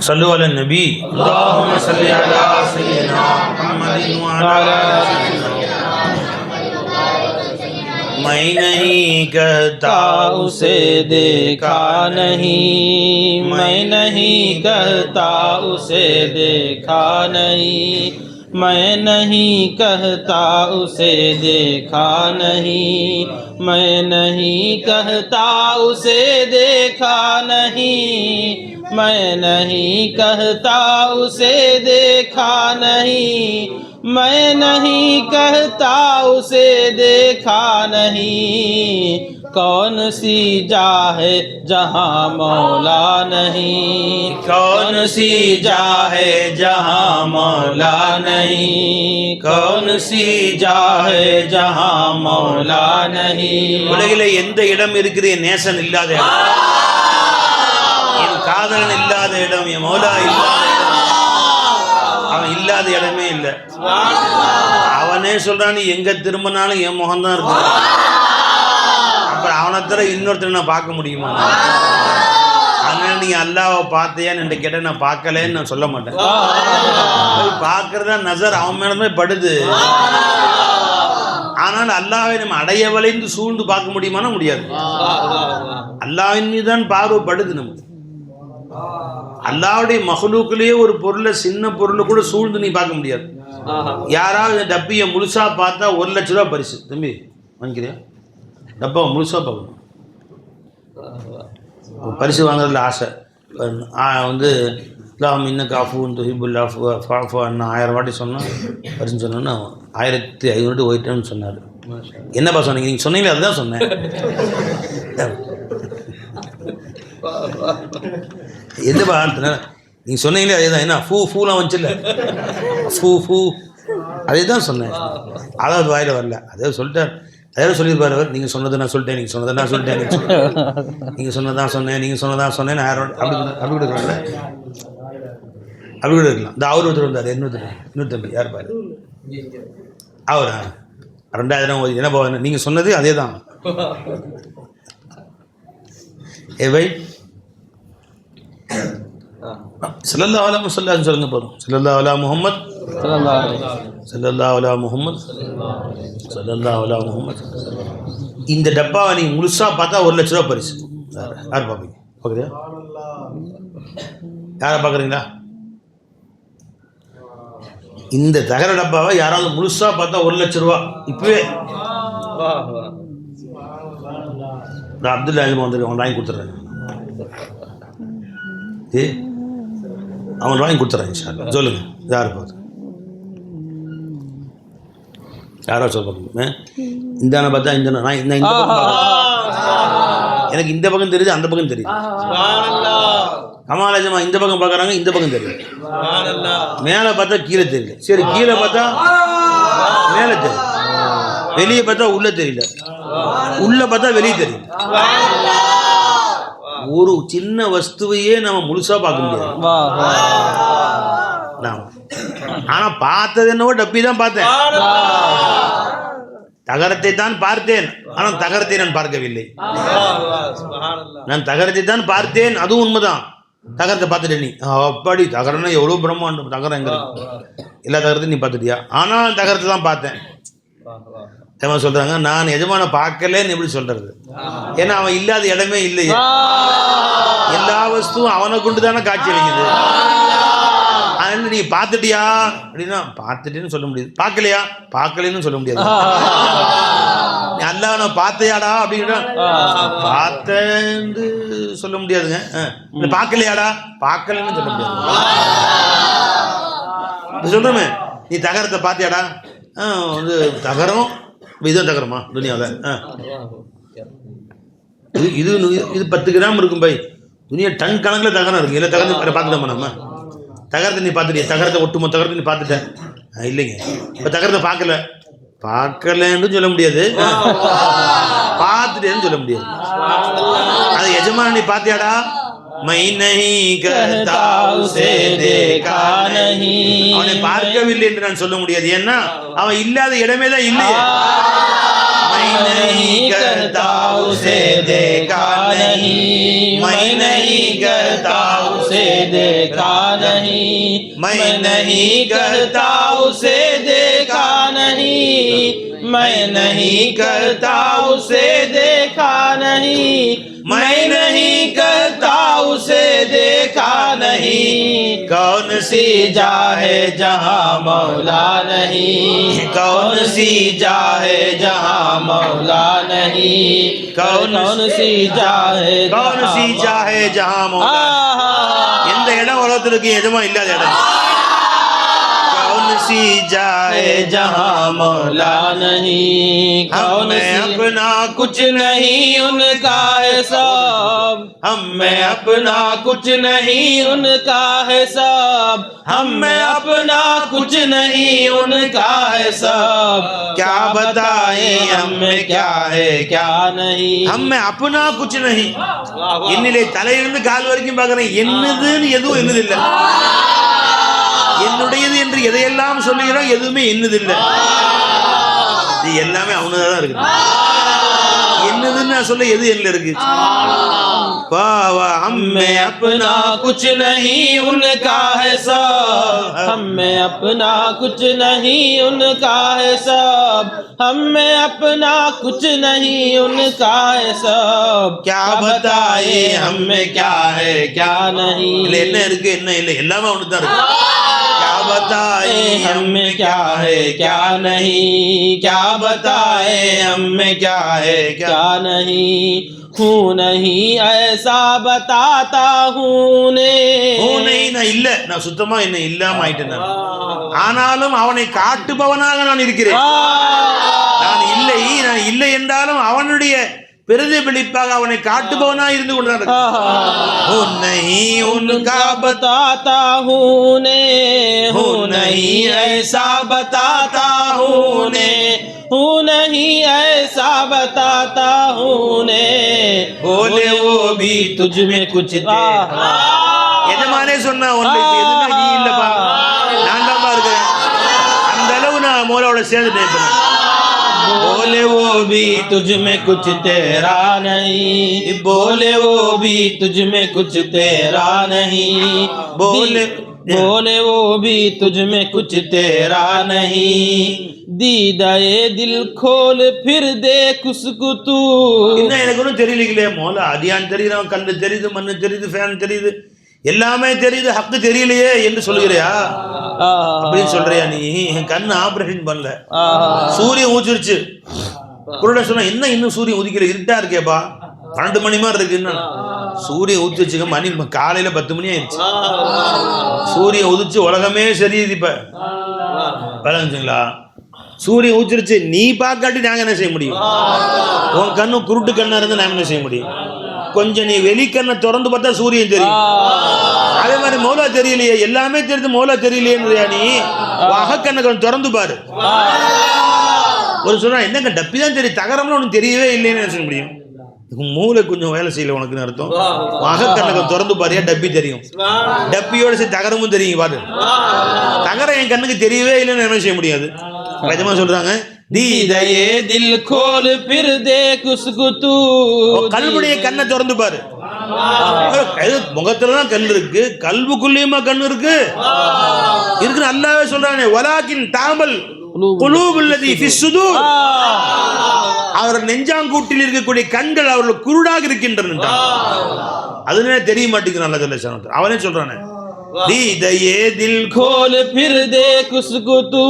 सल्लु अला नबी अल्लाहुम्मा सल्लि अला सय्यिदिना मुहम्मदिन व अला मैं नहीं कहता उसे देखा नहीं, मैं नहीं कहता उसे देखा नहीं, मैं नहीं कहता उसे देखा नहीं, मैं नहीं कहता उसे देखा नहीं, मैं नहीं कहता उसे देखा नहीं, मैं नहीं कहता उसे देखा नहीं। कौन सी जा है जहाँ मौला नहीं, कौन सी जा है जहाँ मौला नहीं, कौन सी जा है जहाँ मौला नहीं। உலகிலே எந்த இடம் இருக்குது என் நேசன் இல்லாத இடம், என் காதலன் இல்லாத இடம், என் மௌலா இல்லாத அவன் இல்லாத இடமே இல்லை. அவனே சொல்றான் நீ எங்க திரும்பினாலும் என் முகம்தான் இருக்கு. அப்புறம் அவனை தவிர இன்னொருத்தர் நான் பார்க்க முடியுமா? அதனால நீ அல்லாவை பார்த்தியான்னு என்கிட்ட கேட்ட நான் பார்க்கலன்னு நான் சொல்ல மாட்டேன். பார்க்கறதா நசர் அவன் மேலதான் படுது. ஆனால் அல்லாஹ்வை நம்ம அடைய வளைந்து சூழ்ந்து பார்க்க முடியுமானா முடியாது. அல்லாஹ்வின் மீது தான் பார்வை படுது. நமக்கு அல்லாஹ்வுடைய மஹ்லூக்கிலேயே ஒரு பொருளை, சின்ன பொருளை கூட சூழ்ந்து நீ பார்க்க முடியாது. யாராவது டப்பியை முழுசா பார்த்தா 1 லட்ச ரூபா பரிசு. தம்பி வாங்கிக்கிறியா? டப்பா முழுசா பார்க்கணும். பரிசு வாங்குறதுல ஆசை வந்து இஸ்லாம் இன்னக்கு அஃபுன் துஹிபுல் அஃபு அண்ணா 1000 வாட்டி சொன்னால் பரிசுன்னு சொன்னோன்னா 1500 போயிட்டேன்னு சொன்னார். என்னப்பா சொன்னீங்க? நீங்கள் சொன்னீங்களே அதுதான் சொன்னேன். எதுப்பா நீங்கள் சொன்னீங்களே அதே தான். என்ன ஃபூலாம் வந்துச்சுல்ல, ஃபூ அதே தான் சொன்னேன். அதாவது வாயில் வரல, அதே சொல்லிட்டார். அதாவது சொல்லியிருப்பார் அவர். நீங்கள் சொன்னதை நான் சொல்லிட்டேன், நீங்கள் சொன்னதை நான் சொல்லிட்டேன், நீங்கள் சொன்னதான் சொன்னேன், நீங்கள் சொன்னதான் சொன்னேன். அப்படி அப்படி கூட இருக்கலாம்ல, அப்படி கூட இருக்கலாம். இந்த அவர் ஒருத்தர் வந்தார், இன்னொருத்தம்பி யார் பாரு அவரா 2000 என்ன போவேன். நீங்கள் சொன்னது அதே தான். வை ஸல்லல்லாஹு அலைஹி வஸல்லம் சொல்லுங்க போதும். ஸல்லல்லாஹு அலா முஹம்மத், ஸல்லல்லாஹு அலா முஹம்மத், ஸல்லல்லாஹு அலா முஹம்மத். இந்த டப்பாவை நீங்கள் முழுசாக பார்த்தா 1 லட்ச ரூபா பரிசு. யார் பார்ப்பீங்க? பார்க்குறியா? யாரை பார்க்குறீங்களா? இந்த தகர டப்பாவை யாராவது முழுசாக பார்த்தா 1 லட்ச ரூபா இப்பவே. நான் அப்துல்லா அலிமா வந்து அவன் வாங்கி கொடுத்துட்றேன். அவன் வாங்கி கொடுத்துட்றேன். சொல்லுங்க யார் பார்த்து யாரோ சொல்லுங்க. இந்த பார்த்தா இந்த நான் இந்த எனக்கு இந்த பக்கம் தெரியுது, அந்த பக்கம் தெரியுது. கமாலஜமா இந்த பக்கம் பார்க்குறாங்க, இந்த பக்கம் தெரியுது. மேலே பார்த்தா கீழே தெரியல. சரி, கீழே பார்த்தா மேலே தெரியும், வெளியே பார்த்தா உள்ள தெரியல, உள்ள பார்த்தா வெளியே தெரியும். ஒரு சின்ன வஸ்துவையே நம்ம முழுசா பார்க்க முடியாது. ஆனா பார்த்தது என்னவோ டப்பி தான் பார்த்தேன், தகரத்தை தான் பார்த்தேன். ஆனால் தகரத்தை நான் பார்க்கவில்லை. நான் தகரத்தை தான் பார்த்தேன், அதுவும் உண்மைதான். தகரத்தை பார்த்துட்டேன் நீ. அப்படி தகரம்னா எவ்வளோ பிரம்மாண்டம். தகரம் எங்க இருக்கு? எல்லா தகரத்தையும் நீ பார்த்துட்டியா? ஆனால் தகரத்தை தான் பார்த்தேன். சொல்றாங்க நான் எஜமான பார்க்கலன்னு எப்படி சொல்றது? ஏன்னா அவன் இல்லாத இடமே இல்லையே. எல்லா வஸ்துவும் அவனை கொண்டு தானே காட்சி அளிக்குது. அதனால நீ பார்த்துட்டியா அப்படின்னா பார்த்துட்டேன்னு சொல்ல முடியாது, பார்க்கலையா பார்க்கலன்னு சொல்ல முடியாது. அல்லாஹ் நான் பார்த்தையாடா அப்படின்னா பார்த்தேன்னு சொல்ல முடியாதுங்க. பார்க்கலையாடா பார்க்கலன்னு சொல்ல முடியாது. சொல்றமே நீ தகரத்தை பார்த்தியாடா? வந்து தகரம் இதுதான் தகரமா துனியாவில்? இது 10 கிராம் இருக்கும் பை. துனியா டன் கணக்கில் தகரம் இருக்கு. இல்லை தகரத்தை பார்த்துட்டோமா நம்ம? தகரத்தை நீ பார்த்துட்டியா? தகரத்தை ஒட்டுமொத்த தகரத்தை நீ பார்த்துட்டேன் இல்லைங்க. இப்போ தகரத்தை பார்க்கலன்னு சொல்ல முடியாது, பார்த்துட்டேன்னு சொல்ல முடியாது. அது எஜமான நீ பார்த்தியாடா? அவனை பார்க்கவில்லை என்று நான் சொல்ல முடியாது. ஏன்னா அவன் இல்லாத இடமே தான் இல்லையே. उसे देखा नहीं, मैं नहीं कहता उसे देखा नहीं, मैं नहीं कहता उसे देखा नहीं, मैं नहीं कहता उसे देखा नहीं। कौन सी जा है जहाँ मौला नहीं, कौन सी जा है जहाँ मौला नहीं, कौन सी जा है, कौन सी जा है जहाँ मौला, எந்த இடம் உலகத்திற்கு எதுமா இல்லாத இடம். कौन सी जाए जहाँ मौला नहीं, कौन हमें अपना कुछ नहीं उनका है सब, हमें अपना कुछ नहीं उनका है सब, हमें अपना कुछ नहीं उनका है सब। क्या बताएं हमें क्या है क्या नहीं, हमें अपना कुछ नहीं. என்னிலே தலையிலிருந்து கால் வரைக்கும் பார்க்கிறேன், என்னதுன்னு எதுவும் என்னதில்லை. என்னுடையது என்று எதையெல்லாம் சொல்லுகிறோம் எதுவுமே என்னதில்லை. இது எல்லாமே அவனதான் இருக்குது. என்னதுன்னு நான் சொல்ல எது என்ன இருக்கு. हमें अपना कुछ नहीं उनका है सब, हमें अपना कुछ नहीं उनका है सब, हमें अपना कुछ नहीं उनका है सब। क्या बताए हमें क्या है क्या नहीं, என்ன இருக்கு என்ன இல்லை எல்லாமே அவனுக்கு தான் இருக்கு. क्या बताए हमें क्या है क्या नहीं, क्या बताए हमें क्या है क्या नहीं, हूँ नहीं ऐसा बताता हूँ ने, நான் இல்ல, நான் சுத்தமா என்ன இல்லாம ஆயிட்டேன். ஆனாலும் அவனை காட்டுபவனாக நான் இருக்கிறேன். நான் இல்லை என்றாலும் அவனுடைய பிரதிபலிப்பாக அவனை காட்டுபவனாக இருந்து கொண்டான். उनका बताता हूँ ने, हूँ नहीं ऐसा बताता हूँ ने, हूँ नहीं ऐसा बताता हूँ ने, बोले वो भी तुझ में कुछ थे. எஜமானே சொன்னா எதுவுமே நீ இல்லப்பா, நான் தான் இருக்கிறேன். அந்த அளவு நான் மோலாவோட சேர்ந்துட்டேன். बोले वो भी तुझ में कुछ तेरा नहीं, बोले वो भी तुझ में कुछ तेरा नहीं, बोले वो भी तुझ में कुछ तेरा नहीं, दीदाए दिल खोल फिर देख उसको तू. இன்னும் எனக்கு ஒன்றும் தெரியலைங்களே, மோலா அதியான் தெரியுது, கண்ணு தெரியுது, மண்ணு தெரியுது, ஃபேன் தெரியுது, எல்லாமே தெரியுது, ஹக்கு தெரியலையே என்று சொல்லுகிறியா? அப்படின்னு சொல்றியா நீ? என் கண்ணு ஆபரேஷன் பண்ணல, சூரியன் ஊச்சிருச்சு. குருட சொன்னா என்ன இன்னும் சூரியன் உதிக்கல, இருட்டா இருக்கேப்பா, 12 மணி மாதிரி இருக்கு. என்ன சூரியன் ஊதிச்சுக்க, மணி காலையில 10 மணி ஆயிடுச்சு. சூரியன் உதிச்சு உலகமே சரியுது. இப்ப பழங்குங்களா, சூரியன் ஊச்சிருச்சு, நீ பார்க்காட்டி நாங்க என்ன செய்ய முடியும்? உன் கண்ணு குருட்டு கண்ணா இருந்து நாங்க என்ன செய்ய முடியும்? கொஞ்சம் நீ வெளிக்கண்ணை திறந்து பார்த்தா சூரியன் தெரியும். அதே மாதிரி மௌலா தெரியலையே, எல்லாமே தெரியுது, மௌலா தெரியலையே. நீ அகக்கண்ணை கொஞ்சம் திறந்து பாரு. ஒரு சொல்றா என்னங்க டப்பி தான் தெரியும், தகரம்லாம் உனக்கு தெரியவே இல்லைன்னு நினைச்ச முடியும். மூளை கொஞ்சம் வேலை செய்யல உனக்குன்னு அர்த்தம். அகக்கண்ணை கொஞ்சம் திறந்து பாரியா, டப்பி தெரியும். டப்பியோட சரி தகரமும் தெரியும் பாரு. தகரம் என் கண்ணுக்கு தெரியவே இல்லைன்னு என்ன செய்ய முடியாது. நிஜமா சொல்றாங்க, दीदाए दिल खोल फिर देख उसको तू. கல்புடைய கண்ணை திறந்து பாரு. முகத்துலதான் கண் இருக்கு, கல்புக்குள்ளேயுமா கண் இருக்கு இருக்குன்னு அல்லாஹ்வே சொல்றானே, வலாக்கின் தாமல் குலூபுல்லதி ஃபிஸ் சுதூர். அவர் நெஞ்சாங்கூட்டில் இருக்கக்கூடிய கண்கள் அவர்கள் குருடாக இருக்கின்றன. அதுனே தெரிய மாட்டேங்குது. அல்லாஹ் ஜல்ல ஷானஹு அவனே சொல்றானே, दीदाए दिल खोल फिर देख उसको तू,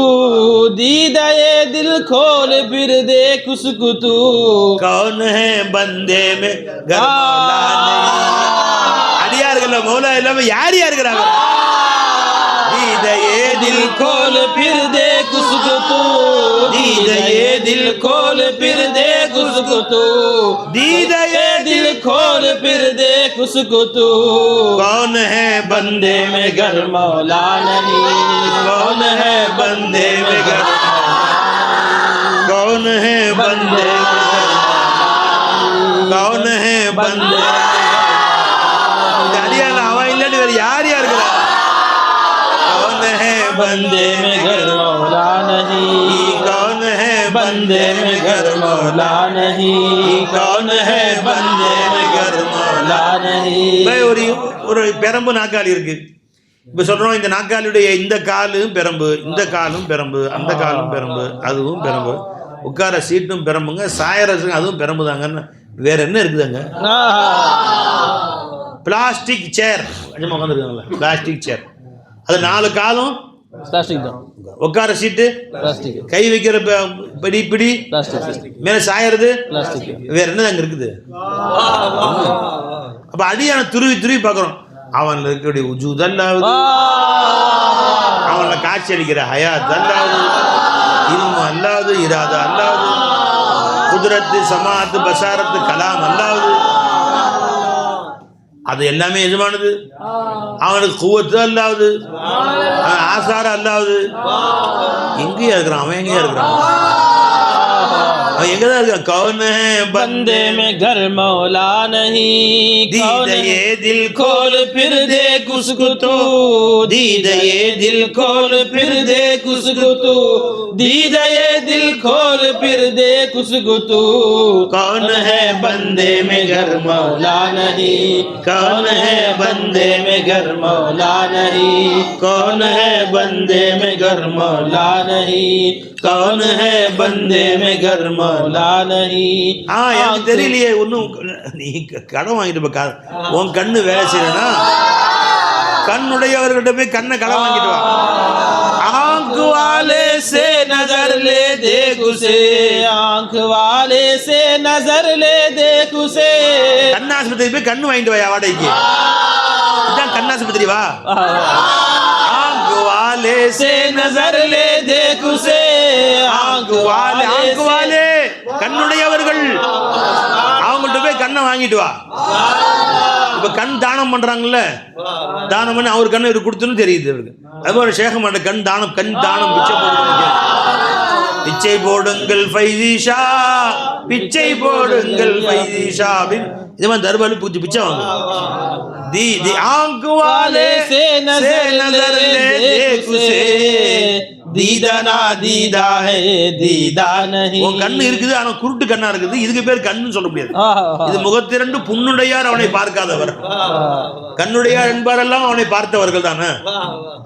दीदाए दिल खोल फिर देख उसको तू. कौन है बंदे में घर मौला नहीं. அடியார்கள் மௌலா இல்லாம யார் இருக்கிறாங்க? दीदाए दिल खोल फिर देख उसको तू, दीदाए दिल खोल फिर देख उसको तू, दीदाए दिल खोल फिर देख उसको तू. कौन है बंदे में घर मौला नहीं, कौन है बंदे में घर, कौन है बंदे, कौन है बंदे. அடியால அவன் இல்லாட்டி வேற யார் இருக்கிறா? कौन है बंदे में घर मौला नहीं, कौन है बंदे में गर मौला नहीं, कौन है बंदे में गर मौला नहीं। ஒரு பெரம்பு நாக்காளி இருக்கு. இப்போ சொல்கிறோம், இந்த நாக்காளியுடைய இந்த காலும் பெரம்பு, இந்த காலும் பெரம்பு, அந்த காலும் பெரம்பு, அதுவும் பெரம்பு, உட்கார சீட்டும் பெரம்புங்க, சாயரசுங்க அதுவும் பெரம்பு தாங்கன்னு வேற என்ன இருக்குதுங்க? பிளாஸ்டிக் சேர் கொஞ்சமாக உட்காந்துருக்காங்களா, பிளாஸ்டிக் சேர், அது 4 காலும் பிளாஸ்டிக் தான், உட்கார சீட்டு பிளாஸ்டிக், கை வைக்கிற பிடி பிளாஸ்டிக், மேலே சாயறது பிளாஸ்டிக், வேற என்ன அங்கே இருக்குது? அப்போ அடியான துருவி பார்க்குறோம், அவன் இருக்கக்கூடிய உஜூத் அல்லாவது, அவனை காட்சி அளிக்கிற ஹயாத் அல்லாவது, இல்மு அல்லாவது, இராதா அல்லாவது, குதிரத்து சமாத்து பசாரத்து கலாம் அல்லாவது, அது எல்லாமே எஜமானது. அவனுக்கு குவத்து அல்லாவது, அவன் ஆசார அல்லாவது. எங்கேயா இருக்கிறான் அவன்? எங்கேயா இருக்கிறான் அவன்? எங்கதான் இருக்கான்? கௌன் ஹை बंदे में घर मौला नहीं, कौन दीदे दिल खोल फिर दे कुसको तू, दीदे दिल खोल फिर दे कुसको तू, दीदे दिल खोल फिर दे कुसको तू, कौन है बंदे में घर मौला नहीं, कौन है बंदे में घर मौला नहीं, कौन है बंदे में घर मौला नहीं, कौन है बंदे में घर मौला नहीं। எனக்கு தெரியலையே ஒன்னும். நீ கடன் வாங்கிட்டு உன் கண்ணு வேலை செய்யலன்னா கண்ணுடையவர்கிட்ட போய் கண்ணை கடன் வாங்கிட்டு வா. आंख वाले से नजर ले देख उसे, आंख वाले से नजर ले देख उसे, கண்ணாஸ்பத்திரி போய் கண்ணு வாங்கிட்டு வா வாடகைக்கு. இதான் கண்ணாஸ்பத்திரி வா. आंख वाले से नजर ले देख उसे, आंख वाले கண்ணுடையவர்கள் அவங்கள்ட்ட போய் கண்ணை வாங்கிட்டு வா. இப்ப கண் தானம் பண்றாங்கல்ல, தானம் பண்ணி அவர் கண்ணை இவருக்கு கொடுத்துன்னு தெரியுது இவருக்கு. அதுபோல சேகமாட்ட கண் தானம் பிச்சை போடுங்கள் ஃபைசீஷா, பிச்சை போடுங்கள் ஃபைசீஷா அப்படின்னு இதே மாதிரி தர்பாரி பூச்சி பிச்சை வாங்க. दी आंख वाले से नजर ले देख उसे, दीदा ना दीदा है दीदा नहीं। உன் கண்ணு இருக்குது, ஆனா குருட்டு கண்ணா இருக்குது. இதுக்கு பேர் கண்ணுன்னு சொல்ல முடியாது. இது முகத்திரண்டு புண்ணுடையார் அவனை பார்க்காதவர். கண்ணுடையார் என்பாரெல்லாம் அவனை பார்த்தவர்கள் தானே.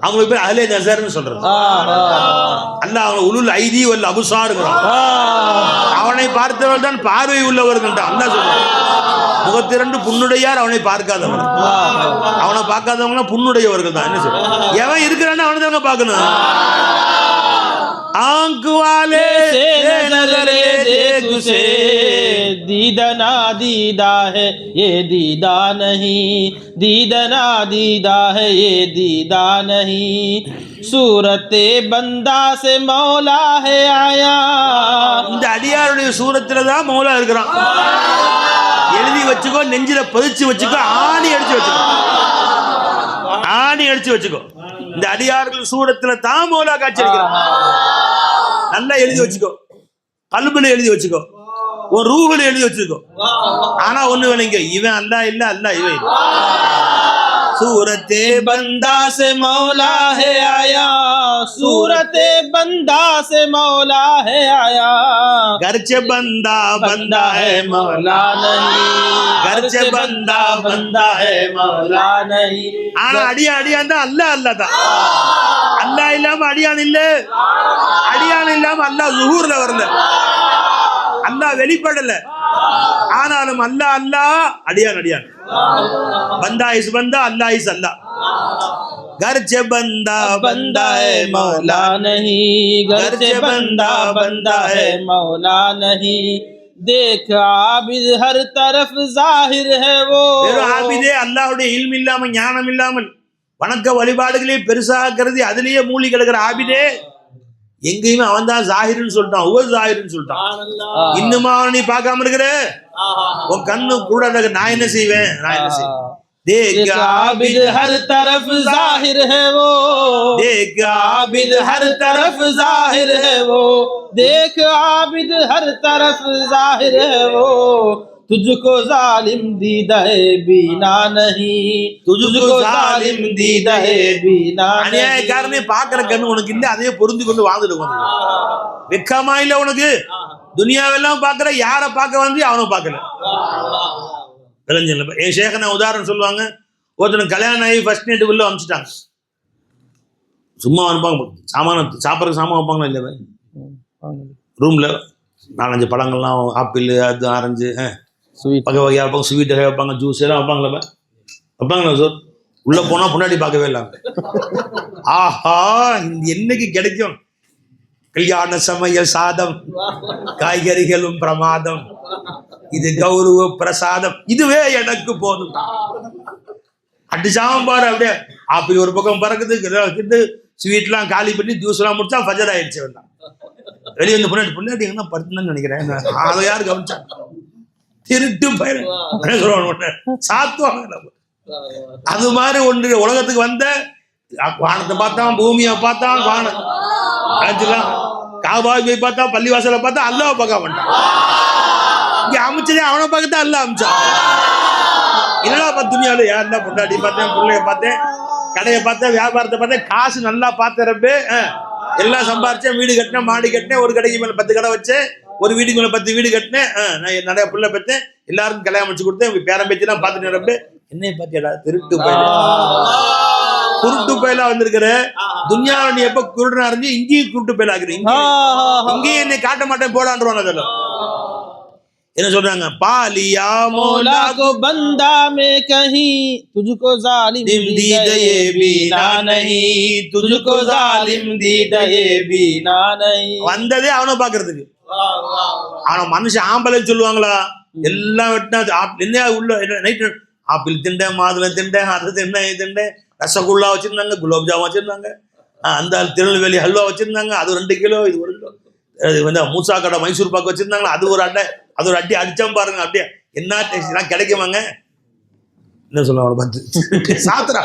அவங்களுக்கு பேர் அஹ்லே நஸர்னு சொல்றது. அல்லாஹ் அவனை உலுல் ஐதி வல் அபுசாருங்கிறான். அவனை பார்த்தவர்கள் தான் பார்வை உள்ளவர்கள் தான் அல்லாஹ் சொல்றான். முகத்திரண்டு புண்ணுடையார் அவனை பார்க்காதவர். அவனை பார்க்காதவங்க புண்ணுடையவர்கள் தான். என்ன சொல்ற? எவன் இருக்கிறான்னு அவனை தாங்க பார்க்கணும். आंख वाले से नजर ले देख उसे, दीदा ना दीदा है ये दीदा नहीं, दीदा ना दीदा है ये दीदा नहीं, सूरते बंदा से मौला है आया। இந்த அடியாருடைய சூரத்துல தான் மௌலா இருக்கிறான். எழுதி வச்சுக்கோ, நெஞ்சில பதிச்சு வச்சுக்கோ, ஆணி அடிச்சு வச்சுக்கோ. இந்த அடியார்கள் சூரத்துல தான் மௌலா காட்சி அளிக்கிறான். நல்லா எழுதி வச்சுக்கோ, கல்புல எழுதி வச்சுக்கோ, ஒரு ரூஹுல எழுதி வச்சுக்கோ. ஆனா ஒண்ணு வேலைங்க, இவன் அல்லாஹ் இல்ல, அல்லாஹ் இவன். सूरते बंदा से मौला है आया, सूरते बंदा से मौला है आया, घर से बंदा बंदा है मौला नहीं, घर से बंदा बंदा है मौला नहीं। ஆனா அடியான் தான் அல்லாஹ், அல்லாஹ் தான். அல்லாஹ் இல்லாம அடியான் இல்ல, அடியான் இல்லாம அல்லாஹ் ஸுஹூர்ல வரல, அல்லாஹ் வெளிப்படல. ஆனாலும் அல்லாஹ் அல்லாஹ், அடியான். बंदा इस बंदा, अल्लाह इस अल्लाह। घर से बंदा बंदा है मौला नहीं, घर से बंदा बंदा है मौला नहीं। देख आबिद हर तरफ जाहिर है वो, ஆபிதே அல்லாஹ்வுடைய இல்ம் இல்லாம ஞானம் இல்லாமல் வணக்க வழிபாடுகளே பெருசாக கருதி அதிலேயே மூழ்கி கிடக்கிற ஆபிதே எங்கேயுமே அவன் தான் ஜாஹிர்னு சொல்லிட்டான், ஒவ்வொரு ஜாஹிர்னு சொல்லிட்டான். இன்னுமா நீ பார்க்காம இருக்கிற? உன் கண்ணு கூட நான் என்ன செய்வேன்? देख आबिद हर तरफ जाहिर है वो, देख आबिद हर तरफ जाहिर है वो, देख आबिद हर तरफ जाहिर है वो, तुझको जालिम दीदा बीना नहीं, तुझको जालिम दीदा बीना नहीं। அநியாயக்காரனே பாக்குற கண்ணு உனக்கு இல்ல, அதையே பொருந்தி கொண்டு வாழ்ந்துட்டு வெக்கமா இல்ல உனக்கு? துனியாவெல்லாம் பாக்குற, யார பார்க்க வந்து அவனை பார்க்கல. விளைஞ்சல என் சேகன உதாரணம் சொல்லுவாங்க. ஒருத்தனுக்கு கல்யாணம் ஆகி ஃபர்ஸ்ட் நைட்டு உள்ள அனுப்பிச்சிட்டாங்க. சும்மா அனுப்பாங்க, சாமான சாப்பிட்றதுக்கு சாமான் வைப்பாங்களா இல்லை ரூம்ல 4-5 பழங்கள்லாம், ஆப்பிள், அது ஆரஞ்சு, வகை வகையாக வைப்பாங்க, ஸ்வீட் வைப்பாங்க, ஜூஸ் எல்லாம் வைப்பாங்களா வைப்பாங்களா சார்? உள்ள போனா முன்னாடி பார்க்கவே இல்லை. ஆஹா, இந்த என்னைக்கு கிடைக்கும் கல்யாண சமையல் சாதம், காய்கறிகளும் பிரமாதம், இது கௌரவ பிரசாதம், இதுவே எனக்கு போதும். அடிச்சாம பாரு, அப்படியே ஆப்பிள் ஒரு பக்கம் பறக்குது, ஸ்வீட்லாம் காலி பண்ணி ஜூஸ்லாம் முடிச்சா ஃபஜர் ஆயிடுச்சு. வேண்டாம் வெளியே வந்து பொண்ணாடி என்ன படுத்துன்னு நினைக்கிறேன். அதை யாரு கவனிச்சா? திருட்டு பயிர் சாத்துவாங்க. அது மாதிரி ஒன்று உலகத்துக்கு வந்த வானத்தை பார்த்தான், பூமியை பார்த்தான், வானம் காபாவை போய் பார்த்தா, பள்ளிவாசலை பார்த்தா, அல்லாவை பார்க்க மாட்டான். இங்க அமைச்சதே அவனை பார்க்கத்தான் அல்ல அமைச்சான். என்னடா துணியால யாருன்னா பொண்டாட்டி பார்த்தேன், பிள்ளைய பார்த்தேன், கடையை பார்த்தேன், வியாபாரத்தை பார்த்தேன், காசு நல்லா பார்த்தரப்பே எல்லாம் சம்பாரிச்சேன், வீடு கட்டினேன், மாடி கட்டினேன், ஒரு கடைக்கு மேல 10 கடை வச்சேன், ஒரு வீட்டுக்கு மேல 10 வீடு கட்டினேன், நான் நிறைய பிள்ளை பெற்றேன், எல்லாருக்கும் கல்யாணம் முடிச்சு கொடுத்தேன், பேரம் பேச்செல்லாம் பார்த்துட்டு நிரப்பே. என்னைய பார்த்தியாடா திருட்டு பயில, குருட்டு பயிலா வந்திருக்கிற. துன்யாவை நீ எப்ப குருடனா இருந்து இங்கேயும் குருட்டு பயிலா ஆகுறீங்க. இங்கேயும் என்னை காட்ட மாட்டேன் போடான்றான். அதெல்லாம் என்ன சொல்றாங்க? பாலியா मौला को बंदा में कहीं, तुझको जालिम दीदे बीना नहीं, तुझको जालिम दीदे बीना नहीं. வந்ததே அவனை பாக்குறதுக்கு. ஆனா மனுஷன் ஆம்பளை சொல்லுவாங்களா? எல்லாம் வெட்டினா என்ன உள்ள நைட்டு ஆப்பிள் திண்டேன், மாதுளை திண்டேன், அது திண்டேன், இது திண்டேன், ரசகுல்லா வச்சிருந்தாங்க, குலோப் ஜாம் வச்சிருந்தாங்க, அந்த திருநெல்வேலி ஹல்வா வச்சிருந்தாங்க, அது 2 கிலோ, இது 1 கிலோ. அது வந்து மூசா கடை மைசூர் பாக்கு வச்சிருந்தாங்களா, அது ஒரு அட்டை, அது ஒரு அட்டி அடிச்சா பாருங்க. அப்படியே என்ன டேஸ்ட் கிடைக்குமாங்க? என்ன சொல்லுவாங்க? 10 சாத்துறா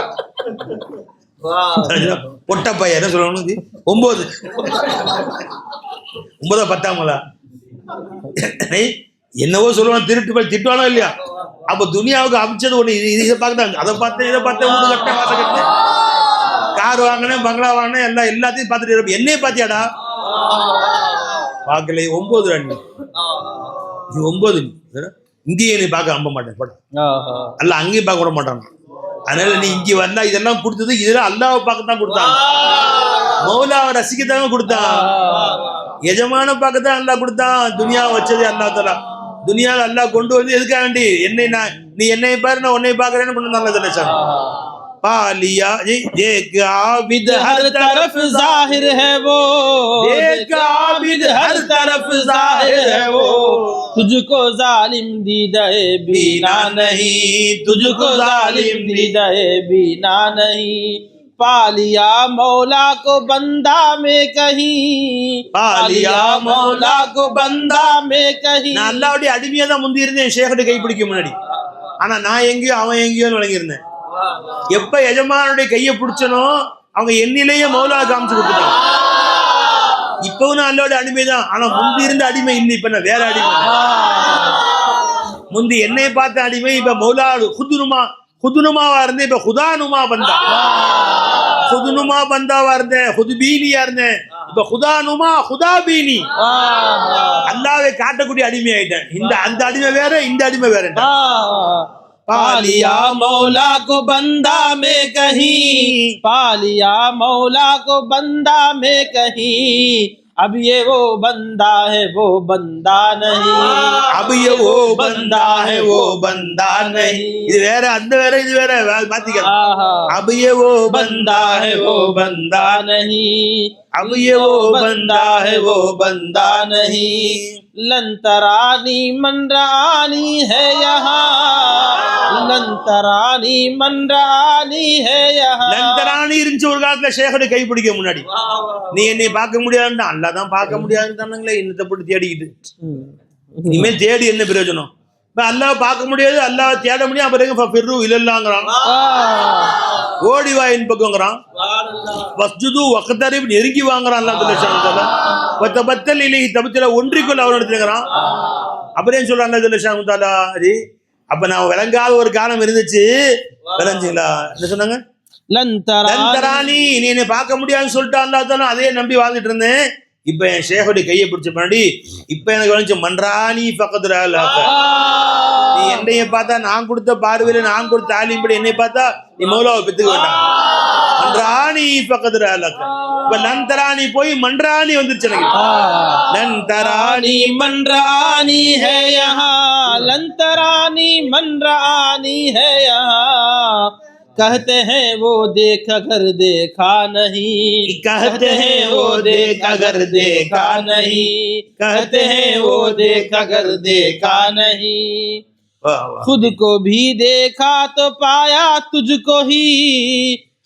பொட்ட பையன் என்ன சொல்லுவாங்க? 9 10ஆங்களா? என்னவோ சொல்லுவாங்க, திருட்டு போய் திட்டுவானோ இல்லையா? அப்ப துனியாவுக்கு அமைச்சது ஒண்ணு, இதை பார்த்தாங்க, அதை பார்த்தேன், இதை பார்த்தேன், வீடு கட்டினேன், வாசல் கட்டினேன், கார் வாங்கினேன், பங்களா வாங்கினேன், எல்லாத்தையும் பார்த்துட்டு என்னையே பாத்தியாடா? பார்க்கல. 9 நீ 9 இங்கேயே நீ பார்க்க நம்ப மாட்டேன் போட, அல்ல அங்கேயும் பார்க்க விட மாட்டாங்க. அதனால நீ இங்க வந்தா இதெல்லாம் கொடுத்தது, இதெல்லாம் அல்லாவை பார்க்கத்தான் கொடுத்தாங்க, மௌலாவை ரசிக்கத்தாங்க கொடுத்தான், எஜமான பார்க்கத்தான் அல்லா கொடுத்தான். துனியாவை வச்சது அல்லா தஆலா. துனியாவில் அல்லாஹ் கொண்டு வந்து எதுக்காக வேண்டி? நீ என்னை பாரு, நான் உன்னை பார்க்கறேன்னு கொண்டு வந்தாங்க நினைச்சாங்க. पालिया देख आबिद हर तरफ जाहिर है वो, देख आबिद हर तरफ जाहिर है वो, तुझको जालिम दीदाए बीना नहीं, तुझको जालिम दीदाए बीना नहीं. पालिया मौला को बंदा में कहीं, पालिया मौला को बंदा में कहीं. நான் அல்லாஹ்வுடைய அடிமையா தான் முந்தி இருந்தேன் ஷேഖுடைய கை பிடிக்க முன்னாடி. ஆனா நான் எங்கேயோ அவன் எங்கேயோன்னு விளங்கி இருந்தேன். எப்ப எஜமானுடைய கையை பிடிச்சனோ அவங்க என்னிலேயே மௌலா காமிச்சு கொடுத்துட்டாங்க. இப்பவும் நான் அல்லாஹ்வுடைய அடிமை தான். ஆனா முந்தி இருந்த அடிமை இல்லை, இப்ப நான் வேற அடிமை. முந்தி என்னை பார்த்த அடிமை, இப்ப மௌலா குதுனுமாவா இருந்தேன், இப்ப குதானுமா பந்தா, குதுனுமா பந்தாவா இருந்தேன், குதுபீனியா இருந்தேன், இப்ப குதானுமா குதாபீனி, அல்லாஹ்வை காட்டக்கூடிய அடிமை ஆயிட்டேன். அந்த அடிமை வேற, இந்த அடிமை வேற. पालिया मौला को बंदा में कहीं, पालिया मौला को बंदा में कहीं, अब ये वो बंदा है वो बंदा नहीं, अब ये वो बंदा है वो बंदा नहीं. இது வேற, அந்த வேற, இது வேற, மாத்திக்க. अब ये वो बंदा है वो बंदा नहीं, अब ये वो बंदा है वो बंदा नहीं. लंतरानी मनरानी है यहाँ, लंतरानी मनरानी है यहाँ. லந்தராணி இருந்துச்சு ஒரு காலத்துல ஷேഖுடைய கை பிடிக்க முன்னாடி. நீ என்னை பார்க்க முடியாதுன்னு அல்லாஹ் தான் பார்க்க முடியாதுன்னு தானங்களே என்னத்தை போட்டு தேடிக்கிட்டு. இனிமேல் தேடி என்ன பிரயோஜனம்? இப்ப அல்லாஹ் பார்க்க முடியாது, அல்லாஹ் தேட முடியும். அப்புறம் ஃபிர்ரு இல்லல்லாங்கறான், ஓடி வாயின் பக்கம்ங்கறான், வஸ்ஜுது வக்தரிப் நெருங்கி வாங்கறான். அல்லாஹ் தஆலா பத்தல் இலைஹி தபத்தல ஒன்றிக்குள் அவன் எடுத்துங்கறான். அப்புறம் சொல்றாங்க. அப்ப நான் விளங்காத ஒரு காலம் இருந்துச்சு, விளங்குங்களா? என்ன சொன்னாங்க? லந்தரானி, நீ என்னை பார்க்க முடியாதுன்னு சொல்லிட்டு அல்லாஹ் தஆலா அதே நம்பி வாழ்ந்துட்டு இருந்தேன். இப்ப என் ஷேகுடைய கையை பிடிச்ச பின்னாடி இப்ப எனக்கு விளைஞ்ச மன்றானி பக்கத்துல நீ என்னைய பார்த்தா நான் கொடுத்த பார்வையில நான் கொடுத்த ஆலிம்படி என்னை பார்த்தா நீ மௌலாவை பெத்துக்க வேண்டாம். மன்றானி பக்கத்துல இப்ப லந்தரானி போய் மன்றானி வந்துருச்சு எனக்கு. லந்தரானி மன்றானி ஹே யஹா, லந்தரானி மன்றானி ஹே யஹா, कहते हैं वो देख अगर देखा नहीं, कहते हैं वो देख अगर देखा नहीं, कहते हैं वो देख अगर देखा नहीं, खुद को भी देखा तो पाया तुझको ही,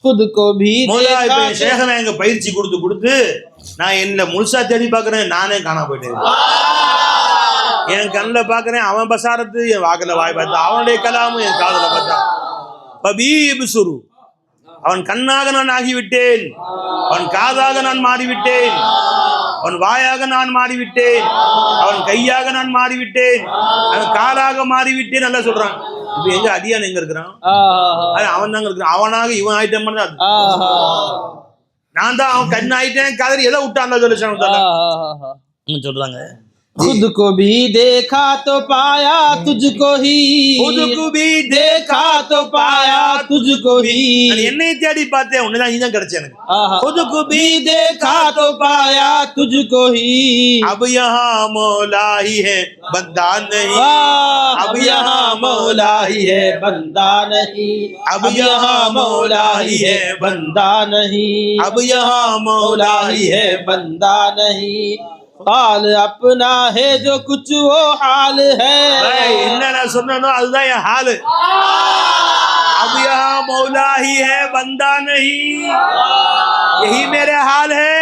खुद को भी देखा. சேகனா எங்க பயிற்சி கொடுத்து நான் என்ன முழுசா தேடி பாக்குறேன், நானே காணா போயிட்டேன். என் கண்ணில் பாக்குறேன் அவன் பசாரத்து, என் வாக்குல வாய் பார்த்தா அவனுடைய கலாமும் என் காதுல பார்த்தா. அவன் கண்ணாக நான் ஆகிவிட்டேன், அவன் காதாக நான் மாறிவிட்டேன், அவன் வாயாக நான் மாறிவிட்டேன், அவன் கையாக நான் மாறிவிட்டேன், அவன் காலாக மாறிவிட்டேன். நல்லா சொல்றான். இப்ப எங்க அடியான் எங்க இருக்கிறான்? அவன் தாங்க இருக்கிறான். அவனாக இவன் ஆயிட்டேன். நான் தான் அவன் கண் ஆயிட்டேன் காதல் எதை விட்டான் சொல்றாங்க. खुद को भी देखा तो पाया तुझको ही, खुद को भी देखा तो पाया तुझको ही, என்னை தேடி பார்த்தேன் உன்னதான் நீதான் கிடைச்ச எனக்கு. खुद को भी देखा तो पाया तुझको ही, अब यहाँ मौला ही है बंदा नहीं, अब यहाँ मौला ही है बंदा नहीं, अब यहाँ मौला ही है बंदा नहीं, अब यहाँ मौला ही है बंदा नहीं, हाल अपना है जो कुछ वो हाल है. என்ன நான் சொன்னனோ அதுதான் என் ஹால். अब यहाँ मौला ही है बंदा नहीं, यही मेरे हाल है.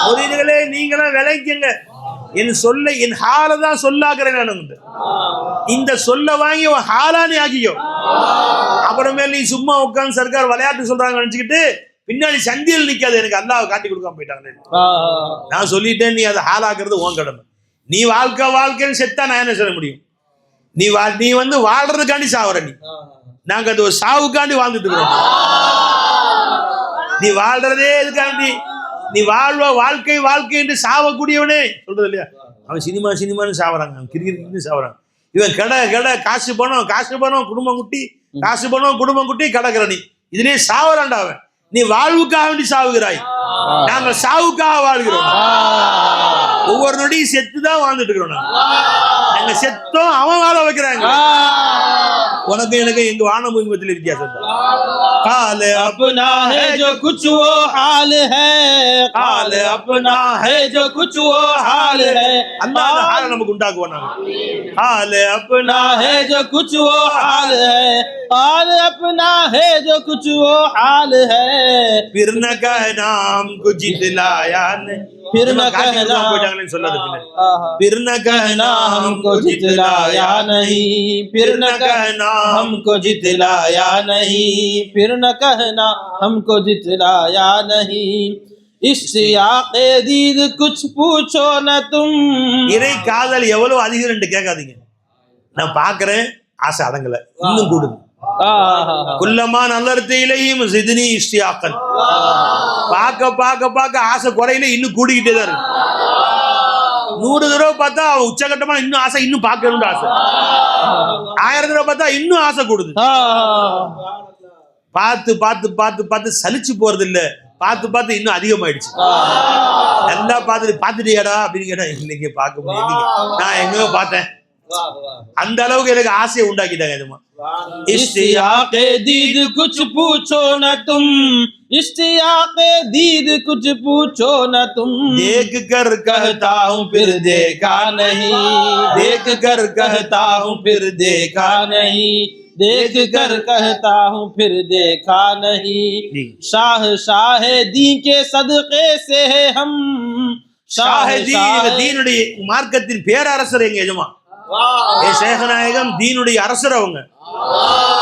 முரீதுகளே நீங்களும் விளைக்குங்க. என் சொல்ல என் ஹாலை தான் சொல்லாக்குறேன் நான். இந்த சொல்ல வாங்கி உன் ஹாலானி ஆக்கியோ. அப்புறமேல நீ சும்மா உட்கார்ந்து சர்க்கார் விளையாட்டு சொல்றாங்க நினைச்சுக்கிட்டு பின்னாடி சந்தியில் நிக்காது. எனக்கு அல்லாஹ் காட்டி கொடுக்காம போயிட்டாங்க. நான் சொல்லிட்டேன், நீ அதை ஹாலாக்குறது உன் கடமை. நீ வாழ்க்கைன்னு செத்தா நான் என்ன சொல்ல முடியும்? நீ வந்து வாழ்றதுக்காண்டி சாவற. நாங்க அது ஒரு சாவுக்காண்டி வாழ்ந்துட்டு இருக்கிறோம். நீ வாழ்றதே எதுக்காண்டி? நீ வாழ்க்கை என்று சாவக்கூடியவனே சொல்றது இல்லையா? அவன் சினிமான்னு சாவறாங்க, அவன் கிரிக்கெட் சாவறாங்க. இவன் கடை காசு பணம் குடும்பம் குட்டி கடற்கரணி இதுலயே சாவறான்டா அவன். நீ வாழ்வுக்காக வேண்டி சாவுகிறாய், நாங்கள் சாவுக்காக வாழ்கிறோம். ஒவ்வொரு நொடியும் செத்துதான் வாழ்ந்துட்டு இருக்கிறோம். நாங்க செத்தோம், அவன் வாழ வைக்கிறாங்க. உனக்கு எனக்கு எங்க வான பூமியத்தில் வித்தியாசம். हाल अपना है जो कुछ वो हाल है, हाल अपना है जो कुछ वो हाल है. அல்லாஹ் அந்த ஹாலை நமக்கு உண்டாக்குவான். हाल अपना है जो कुछ वो हाल है, हाल अपना है जो कुछ वो हाल है. फिर न कहना हमको जितलाया नहीं, फिर न कहना फिर न कहना हमको जितलाया नहीं, फिर न कहना हमको जितलाया नहीं, फिर न कहना हमको जितलाया नहीं. इश्तियाक़े दीद कुछ पूछो न तुम. இறை காதல் எவ்வளவு அதிகம் என்று கேட்காதீங்க. நான் பாக்குறேன், ஆசை அடங்கல, இன்னும் கூடுது. குல்லமா நல்லர்த்தையிலையும் சிதினி இஷ்டியாக்கன். பார்க்க ஆசை குறையில இன்னும் கூடிக்கிட்டே தான் இருக்கு. 100 தடவை பார்த்தா உச்சகட்டமா இன்னும் ஆசை, இன்னும் பார்க்கணும்னு ஆசை. 1000 தடவை பார்த்தா இன்னும் ஆசை கூடுது. பார்த்து சலிச்சு போறது இல்ல, பார்த்து இன்னும் அதிகமாயிடுச்சு. நல்லா பார்த்துட்டியாடா அப்படின்னு கேட்டா இன்னைக்கு பார்க்க முடியாது, நான் எங்கேயோ பார்த்தேன். அந்த அளவுக்கு எனக்கு ஆசையை உண்டாக்கிட்டாங்க. இதுமா इश्तियाक़े दीद कुछ पूछो न तुम, इश्तियाक़े दीद कुछ पूछो न तुम. देख कर कहता हूँ फिर देखा नहीं, देख कर कहता हूँ फिर देखा नहीं, देख कर कहता हूँ फिर देखा नहीं. शाह दी के सदक़े से है हम, शाह दीनुடைய மார்க்கத்தின் பேரரசர் எங்க எஜமா சேகநாயகம் தீனுடைய அரசர். அவங்க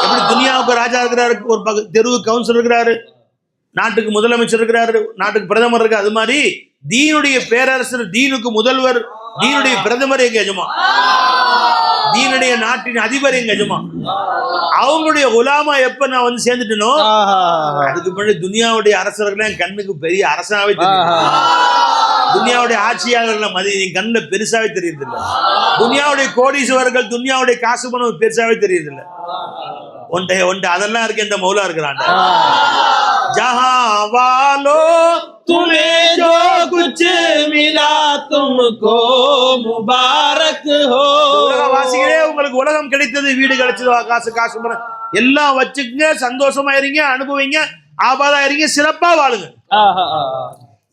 எப்படி துனியாவுக்கு ராஜா இருக்கிறாரு, ஒரு தெருவு கவுன்சிலர் இருக்கிறாரு, நாட்டுக்கு முதலமைச்சர் இருக்கிறாரு, நாட்டுக்கு பிரதமர் இருக்கு. அது மாதிரி தீனுடைய பேரரசர், தீனுக்கு முதல்வர், தீனுடைய பிரதமர் எங்க எஜமா, தீனுடைய நாட்டின் அதிபர் எங்க எஜமா, அவங்களுடைய குலாமா எப்ப நான் வந்து சேர்ந்துட்டனோ அதுக்கு முன்னாடி துனியாவுடைய அரசர்கள் என் கண்ணுக்கு பெரிய அரசாவே தெரியும். துனியாவுடைய ஆட்சியாளர்கள் மதி என் கண்ணுல பெருசாவே தெரியுது இல்ல. துனியாவுடைய கோடீஸ்வரர்கள் துனியாவுடைய காசு பணம் பெருசாவே தெரியுது இல்ல. ஒன்றை அதெல்லாம் இருக்கு இந்த மௌலா இருக்கிறான். जहां वालों तुम्हें जो कुछ मिला तुमको मुबारक हो. உலகவாசிகளே உங்களுக்கு உலகம் கிடைத்தது, வீடு கிடைச்சது, காசு பணம் எல்லாம் வச்சுக்கங்க, சந்தோஷமா இருங்க, அனுபவிங்க, ஆபாதா இருங்க, சிறப்பா வாழுங்க.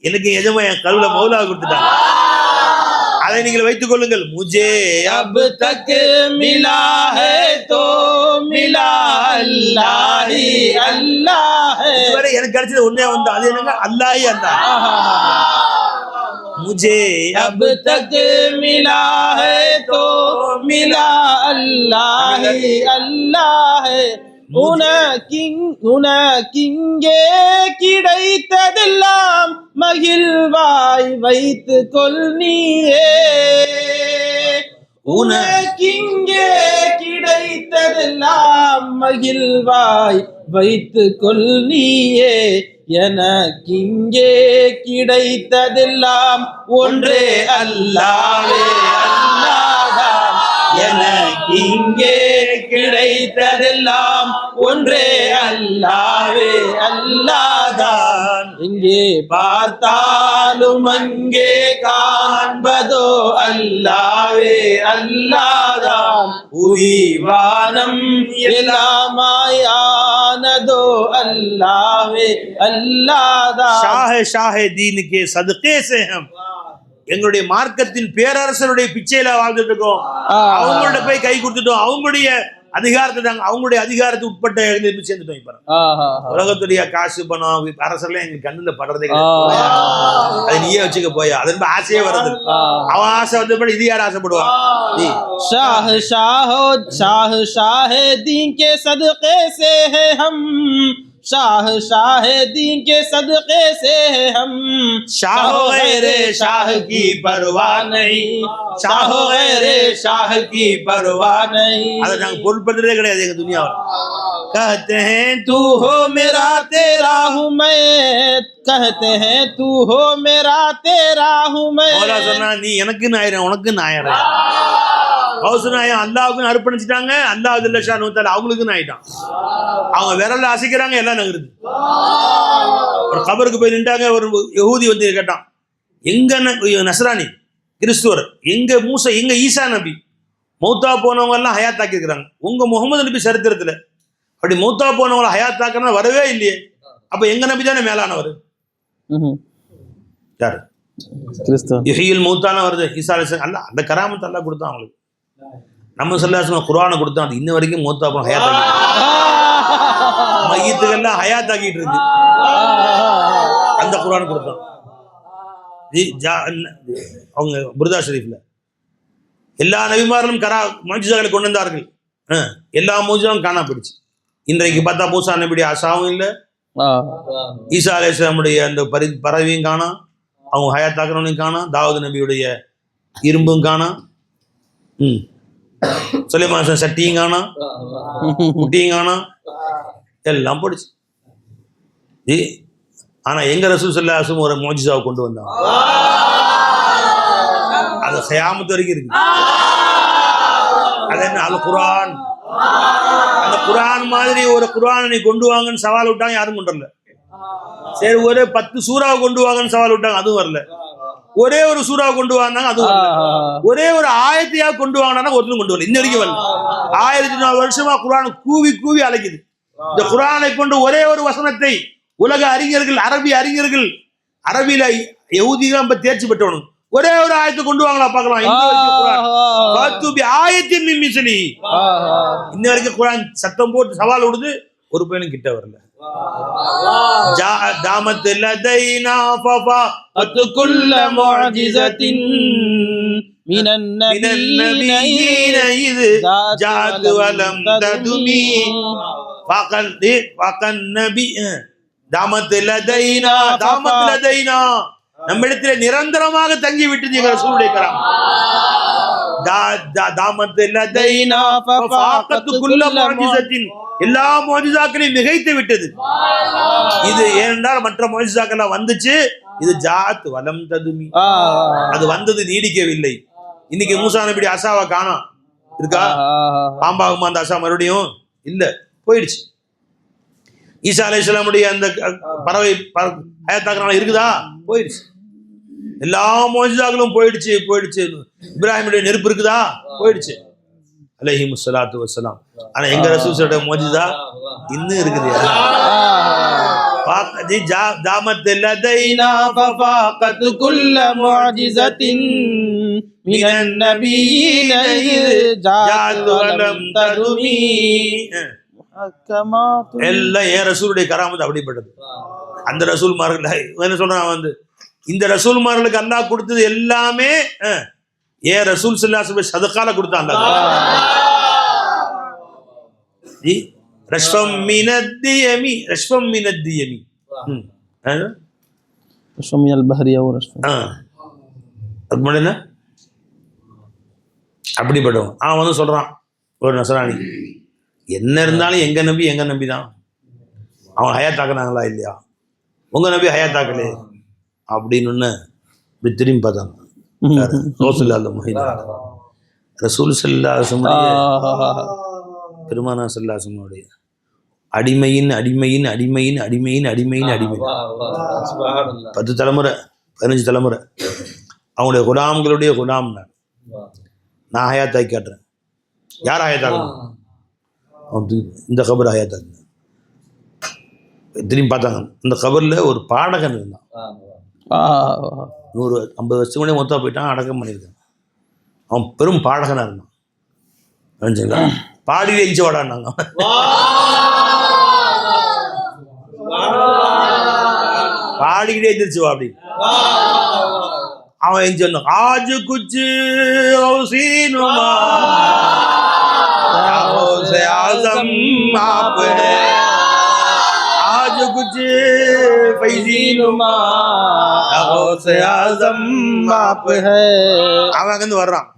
எனக்கு எஜமா என் கல்வில மௌலா கொடுத்துட்டாங்க, அதை நீங்கள் வைத்துக் கொள்ளுங்கள். முஜே अब तक मिला है तो मिला अल्लाह ही अल्लाह है. இதுவரை எனக்கு கிடைச்சது ஒண்ணே வந்து அது என்னங்க, அல்லாஹ் அல்லாஹ். मुझे अब तक मिला है तो मिला अल्लाह ही अल्लाह है. உனக்கிங்கே கிடைத்ததெல்லாம் மகிழ்வாய் வைத்துக் கொள் நீயே. உனக்கிங்கே கிடைத்ததெல்லாம் மகிழ்வாய் வைத்துக் கொள் நீயே. எனக்கிங்கே கிடைத்ததெல்லாம் ஒன்றே அல்லாஹ்வே அல்லாஹ்தான். எனக்கிங்கே கிடைத்ததெல்லாம் ஒன்றே அல்லாஹ்வே அல்லாஹ்தான். எங்கே பார்த்தாலும் அங்கே காண்பதோ அல்லாஹ்வே அல்லாஹ்தான். உயிவானம் எல்லாமாயானதோ அல்லாஹ்வே அல்லாஹ்தான். शाह दीन के सदके से हम எங்களுடைய மார்க்கத்தின் பேரரசருடைய பிச்சையில வாழ்ந்துட்டு இருக்கோம். அவங்கள்ட்ட போய் கை கொடுத்துட்டோம், அவங்களுடைய அதிகாரத்தை தாங்க, அவங்களுடைய அதிகாரத்தை உட்பட்ட சேர்ந்துட்டோம். இப்ப உலகத்துடைய காசு பணம் அரசெல்லாம் எங்க கண்ணுல படுறதே கிடையாது. அதை நீயே வச்சுக்க போய் அதன் ஆசையே வருது. அவன் ஆசை வந்து இது யார் ஆசைப்படுவான்? शाह दीन के सदके से है हम. शाह दीन के सदके से है हम. शाह गैरे शाह की परवाह नहीं, शाह गैरे शाह की परवाह नहीं. அதை நாங்க பொருட்படுத்துறதே கிடையாது எங்க துனியாவில். कहते हैं तू हो मेरा तेरा हूँ मैं, कहते हैं तू हो मेरा तेरा हूँ मैं. மௌலா சொன்னா நீ எனக்கு நாயிரம் உனக்கு நாயிரம். கௌசுநாயம் அல்லாஹ்வுக்கு அர்ப்பணிச்சிட்டாங்க, அல்லாஹ் ஜல்ல ஷானஹு தஆலா அவங்களுக்கு ஆயிட்டான். அவங்க விரல்ல அசைக்கிறாங்க, எல்லாம் நகருது. ஒரு கபருக்கு போய் நின்றாங்க, ஒரு யஹூதி வந்து கேட்டான், எங்க நஸ்ரானி கிறிஸ்துவர், எங்க மூசா, எங்க ஈசா நபி, மௌத்தா போனவங்க எல்லாம் ஹயாத்தாக்கி இருக்கிறாங்க, உங்க முகமது நபி சரித்திரத்துல அப்படி மௌத்தா போனவங்களை ஹயாத்தாக்கணும் வரவே இல்லையே, அப்ப எங்க நபி தானே மேலானவர்? யாரு? கிறிஸ்துவ யுஹ்யில் மௌத்தான வருது ஈசா அலைஹிஸ்ஸலாம். அல்ல அந்த கராமத்தை அல்லாஹ் கொடுத்தான் அவங்களுக்கு. நம்ம ஸல்லல்லாஹு குர்ஆனை கொடுத்தான், அது இன்ன வரைக்கும் மௌத்தா போன ஹயாத்தாக்கி மையத்துக்கெல்லாம் ஹயாத்தாக்கிட்டு இருக்கு. அந்த குர்ஆன் கொடுத்தான். அவங்க புர்தா ஷரீஃப்ல எல்லா நபிமார்களும் முஜிசாக்களை கொண்டு வந்தார்கள். எல்லா முஜிசாவும் காணா போயிடுச்சு. இன்றைக்கு பார்த்தா மூசா நபியுடைய அசாவும் இல்லை, ஈசா அலைஹிஸ்ஸலாமுடைய அந்த பறவையும் காணா, அவங்க ஹயாத்தாக்கிறவனையும் காணா, தாவூது நபியுடைய இரும்பும் காணா, சுலைமான் சட்டியும் காணா, முட்டியும் காணா, எல்லாம் போயிடுச்சு. ஆனா எங்க ரசூல் ஸல்லல்லாஹு அலைஹி வஸல்லம் ஒரு முஜிசாவை கொண்டு வந்தாங்க, அது கியாமத் வரைக்கும் இருக்கு. அது என்ன? அல் குர்ஆன். அந்த குர்ஆன் மாதிரி ஒரு குர்ஆனை கொண்டு வாங்கன்னு சவால் விட்டாங்க, யாரும் கொண்டு வரல. சரி ஒரே 10 சூறாவை கொண்டு வாங்கன்னு சவால் விட்டாங்க, அதுவும் வரல. ஒரே ஒரு சூறாவை கொண்டு வாங்கினாங்க, அதுவும் வரல. ஒரே ஒரு ஆயத்தையா கொண்டு வாங்கினாங்க, ஒருத்தரும் கொண்டு வரல. இன்ன வரைக்கும் வரல. 1400 வருஷமா குர்ஆன் கூவி கூவி அழைக்குது. இந்த குர்ஆனை கொண்டு ஒரே ஒரு வசனத்தை உலக அறிஞர்கள், அரபி அறிஞர்கள், அரபியில யஹூதிதான் தேர்ச்சி பெற்றவனும் ஒரே ஒரு ஆயத்தை கொண்டு வாங்களா பார்க்கலாம். ஆயத்தின் மிஸ்லி. இன்ன வரைக்கும் குர்ஆன் சத்தம் போட்டு சவால் விடுது, ஒரு பையனும் கிட்ட வரல. தாமத் லதைனா ஃபஃபா குல்ல முஅஜிஸத்தின் மினன் நபியீன இது ஜாத் வலம் ததுமி ஃபகன் நபி தாமத் லதைனா நம்மிடத்திலே நிரந்தரமாக தங்கி விட்டது எங்க ரசூலுடைய கராம். தாமத் லதைனா ஃபஃபாகத் குல்ல முஅஜிஸத்தின், எல்லா முஅஜிஸாக்களையும் மிகைத்து விட்டது. இது ஏனென்றால் மற்ற முஅஜிஸாக்கள் வந்துச்சு, இது ஜாத் வலம் ததுமி, அது வந்தது நீடிக்கவில்லை. இன்னைக்கு மூசா நபி அசாவை காணோம், இருக்கா? பாம்பாகுமா அந்த அசா? மறுபடியும் இல்ல, போயிடுச்சு. ஈசா அலைஹிஸ்ஸலாமுடைய அந்த பறவை ஹயாத்தாக்குறாங்க, இருக்குதா? போயிடுச்சு. எல்லா மோஜிதாக்களும் போயிடுச்சு. இப்ராஹிமுடைய நெருப்பு இருக்குதா? போயிடுச்சு. அலைஹிம் ஸலாத்து வஸ்ஸலாம். ஆனா எங்க ரசூலுடைய மோஜிதா இன்னும் இருக்குது. ஜாமத் லதைனா ஃபஃபாகத் குல்ல முஅஜிஸத்தின் மினன் நபியீன ஜாத் வலம் ததுமி. எல்லாம் ஏன் ரசூலுடைய கராமத் அப்படிப்பட்டது. அந்த ரசூல்மார்கள் என்ன சொல்றான் வந்து, இந்த ரசூல்மார்களுக்கு அல்லாஹ் கொடுத்தது எல்லாமே ஏன் ரசூல் ஸல்லல்லாஹு அலைஹி வஸல்லம் சதகால கொடுத்தான். ரஷ்ஃபம் மினத்தியமி, ரஷ்ஃபம் மினத்தியமி, ரஷ்ஃபம் மினல் பஹரி அவ் ரஷ்ஃபம், அது முடியல. அப்படிப்பட்டவன் அவன் வந்து சொல்றான், ஒரு நசராணி, என்ன இருந்தாலும் எங்க நம்பி தான். அவன் ஹயாத்தாக்குனாங்களா இல்லையா? உங்க நபி ஹயாத்தாக்கலே அப்படின்னு இப்படி திரும்பி பார்த்தாங்க. ரசூல் ஸல்லல்லாஹு அலைஹி வஸல்லம் பெருமானா ஸல்லல்லாஹு அலைஹி வஸல்லம் அடிமையின் 10 தலைமுறை 15 தலைமுறை அவங்களுடைய குலாம்களுடைய குலாம் நான் ஹயாத்தாக்கி காட்டுறேன். யார் ஹயாத்தாக்கணும்? இந்த கபர் ஹயாத்தாக்கு. திரும்பி பார்த்தாங்க, இந்த கபரில் ஒரு பாடகன் இருந்தான். 150 வருஷத்துக்கு முன்னாடி மொத்தம் போயிட்டான், அடக்கம் பண்ணியிருக்கான். அவன் பெரும் பாடகனாக இருந்தான். நினைச்சுங்களா? பாடியே எஞ்சி வாடான்னாங்க. பாடிக்கிட்டே எந்திரிச்சு வா அப்படின்னு. அவன் எஞ்சி வந்தான். ஆஜு குச்சு ஹுசீனுமா से आज़म आप है, आज कुछ फैज़ीनुमा से आज़म आप है. அவன் அங்கிருந்து வர்றான்,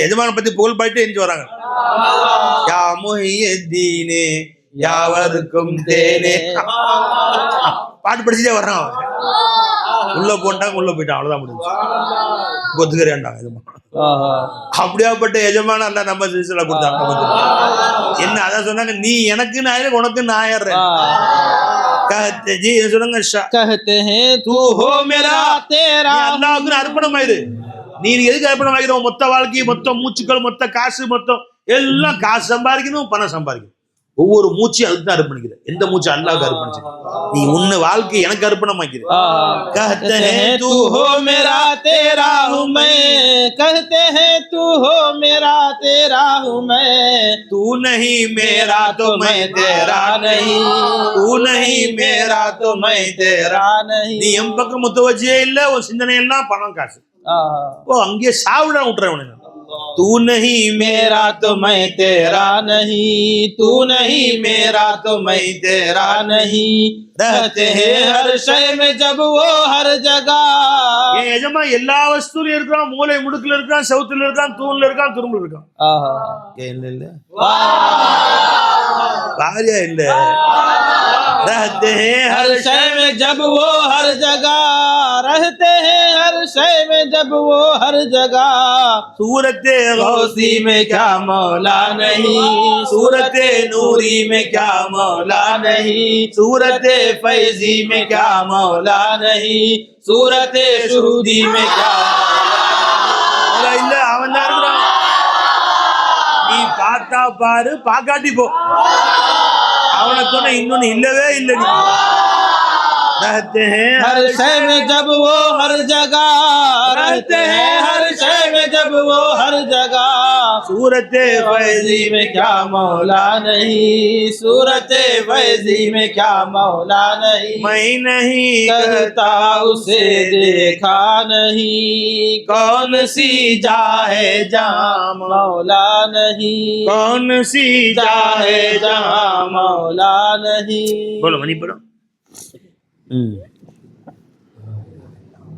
எஜமான பத்தி புகழ் பாடிட்டு எஞ்சி வர்றாங்க. யா முஹியத்தீனே யாவருக்கும் தேனே பாட்டு படிச்சுட்டே வர்றான். அவன் உள்ள போட்டாங்க, உள்ள போயிட்டான், அவ்வளவுதான் முடிஞ்சு. கொத்துக்கிறேன்டாங்க எஜமான. அப்படியாப்பட்ட எஜமான அல்ல நம்ம சில கொடுத்தாங்க. என்ன அதான் சொன்னாங்க, நீ எனக்கு நாயர் உனக்கு நாயர் அல்லாஹ்வுக்கு அர்ப்பணமாயிரு. நீ எதுக்கு அர்ப்பணமாகிற? மொத்த வாழ்க்கை, மொத்த மூச்சுக்கள், மொத்த காசு, மொத்தம் எல்லாம் காசு சம்பாதிக்கணும், பணம் சம்பாதிக்கணும். ஒவ்வொரு மூச்சையும் அதுக்கு தான் அர்ப்பணிக்கிற. எந்த மூச்சு அல்லாஹ்வுக்கு அர்ப்பணிச்சு நீ உன்ன வாழ்க்கை எனக்கு அர்ப்பணமாக்கிற. कहते हैं तू हो मेरा तेरा हूं मैं, कहते हैं तू हो मेरा तेरा हूं मैं, तू नहीं मेरा तो मैं तेरा नहीं, तू नहीं मेरा तो मैं तेरा नहीं. நீ என் பக்கம் முத்தவஜ்ஜே இல்ல, உன் சிந்தனை எல்லாம் பணம் காசு. ஓ அங்கேயே சாவிட விட்டுறேன். तू नहीं मेरा तो मैं तेरा नहीं, तू नहीं मेरा तो मैं तेरा नहीं, रहते हैं हर शय में जब वो हर जगह. ये எஜமா எல்லா வஸ்துலயும் இருக்கான், மூலை முடுக்குல இருக்கான், சவுத்துல இருக்கான், தூண்ல இருக்கான், துரும்புல இருக்கான். இல்ல பாரியா இல்ல. रहते हैं हर शय में जब वो हर जगह, रहते हैं हर शय में जब वो हर जगह. सूरत गौसी में क्या मौला नहीं, सूरत नूरी में क्या मौला नहीं, सूरत फैजी में क्या मौला नहीं, सूरत शुहूदी में क्या मौला இல்ல. அவன் தான் இருக்கிறான். நீ பார்த்தா பாரு, பாக்காட்டி போ. அவனை சொன்ன இன்னொன்னு இல்லவே இல்லை. रहते हैं हर शय में जब वो हर जगह, रहते हैं हर शय में जब वो हर जगह. सूरत फैजी में क्या मौला नहीं, सूरत फैजी में क्या मौला नहीं. मैं नहीं कहता उसे देखा नहीं, कौन सी जाए जहाँ मौला नहीं, कौन सी जाए जहाँ मौला नहीं. बोलो मनी बोलो.